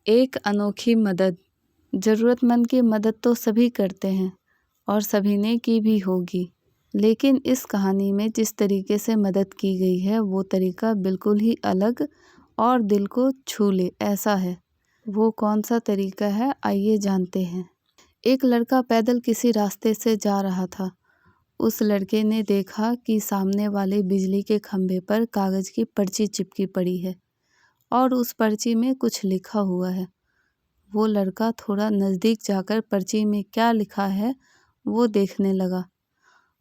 एक अनोखी मदद। ज़रूरतमंद की मदद तो सभी करते हैं और सभी ने की भी होगी, लेकिन इस कहानी में जिस तरीके से मदद की गई है वो तरीका बिल्कुल ही अलग और दिल को छू ले ऐसा है। वो कौन सा तरीका है, आइए जानते हैं। एक लड़का पैदल किसी रास्ते से जा रहा था। उस लड़के ने देखा कि सामने वाले बिजली के खंभे पर कागज़ की पर्ची चिपकी पड़ी है और उस पर्ची में कुछ लिखा हुआ है। वो लड़का थोड़ा नज़दीक जाकर पर्ची में क्या लिखा है वो देखने लगा।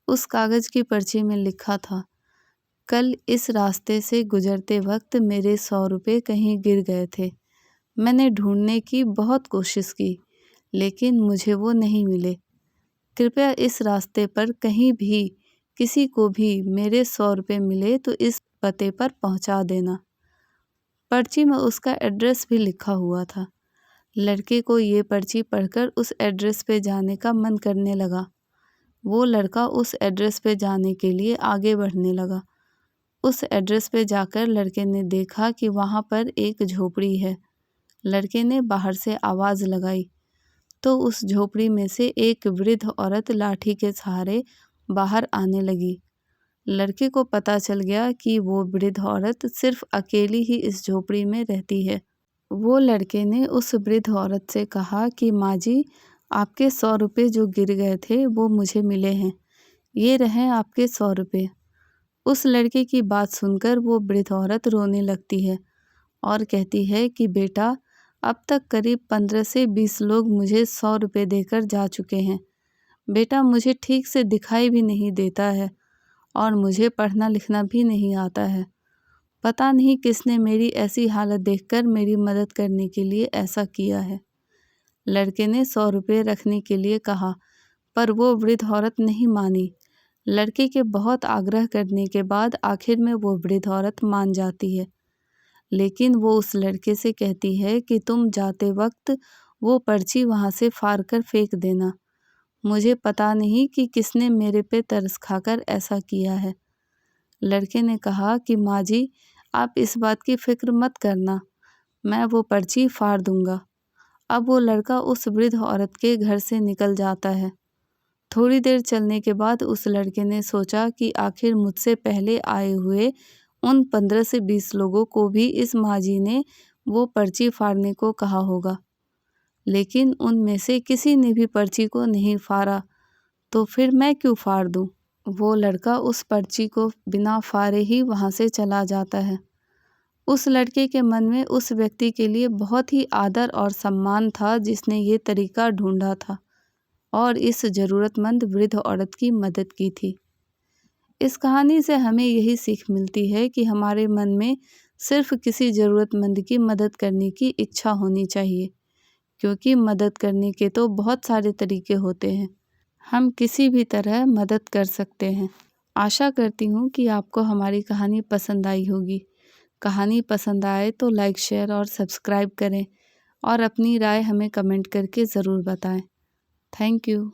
उस कागज़ की पर्ची में लिखा था, कल इस रास्ते से गुजरते वक्त मेरे 100 रुपये कहीं गिर गए थे। मैंने ढूंढने की बहुत कोशिश की, लेकिन मुझे वो नहीं मिले। कृपया इस रास्ते पर कहीं भी किसी को भी मेरे 100 रुपये मिले तो इस पते पर पहुंचा देना। पर्ची में उसका एड्रेस भी लिखा हुआ था। लड़के को ये पर्ची पढ़कर उस एड्रेस पे जाने का मन करने लगा। वो लड़का उस एड्रेस पे जाने के लिए आगे बढ़ने लगा। उस एड्रेस पे जाकर लड़के ने देखा कि वहाँ पर एक झोपड़ी है। लड़के ने बाहर से आवाज़ लगाई तो उस झोपड़ी में से एक वृद्ध औरत लाठी के सहारे बाहर आने लगी। लड़के को पता चल गया कि वो वृद्ध औरत सिर्फ अकेली ही इस झोपड़ी में रहती है। वो लड़के ने उस वृद्ध औरत से कहा कि माँ जी, आपके 100 रुपये जो गिर गए थे वो मुझे मिले हैं, ये रहें आपके 100 रुपये। उस लड़के की बात सुनकर वो वृद्ध औरत रोने लगती है और कहती है कि बेटा, अब तक करीब 15 से 20 लोग मुझे 100 रुपये देकर जा चुके हैं। बेटा, मुझे ठीक से दिखाई भी नहीं देता है और मुझे पढ़ना लिखना भी नहीं आता है। पता नहीं किसने मेरी ऐसी हालत देखकर मेरी मदद करने के लिए ऐसा किया है। लड़के ने 100 रुपये रखने के लिए कहा, पर वो वृद्ध औरत नहीं मानी। लड़के के बहुत आग्रह करने के बाद आखिर में वो वृद्ध औरत मान जाती है, लेकिन वो उस लड़के से कहती है कि तुम जाते वक्त वो पर्ची वहाँ से फाड़ कर फेंक देना। मुझे पता नहीं कि किसने मेरे पे तरस खाकर ऐसा किया है। लड़के ने कहा कि माँ जी, आप इस बात की फ़िक्र मत करना, मैं वो पर्ची फाड़ दूंगा। अब वो लड़का उस वृद्ध औरत के घर से निकल जाता है। थोड़ी देर चलने के बाद उस लड़के ने सोचा कि आखिर मुझसे पहले आए हुए उन 15 से 20 लोगों को भी इस माँ जी ने वो पर्ची फाड़ने को कहा होगा, लेकिन उनमें से किसी ने भी पर्ची को नहीं फाड़ा, तो फिर मैं क्यों फाड़ दूँ। वो लड़का उस पर्ची को बिना फाड़े ही वहाँ से चला जाता है। उस लड़के के मन में उस व्यक्ति के लिए बहुत ही आदर और सम्मान था जिसने ये तरीका ढूंढा था और इस ज़रूरतमंद वृद्ध औरत की मदद की थी। इस कहानी से हमें यही सीख मिलती है कि हमारे मन में सिर्फ किसी ज़रूरतमंद की मदद करने की इच्छा होनी चाहिए, क्योंकि मदद करने के तो बहुत सारे तरीके होते हैं। हम किसी भी तरह मदद कर सकते हैं। आशा करती हूँ कि आपको हमारी कहानी पसंद आई होगी। कहानी पसंद आए तो लाइक, शेयर और सब्सक्राइब करें और अपनी राय हमें कमेंट करके ज़रूर बताएं। Thank you.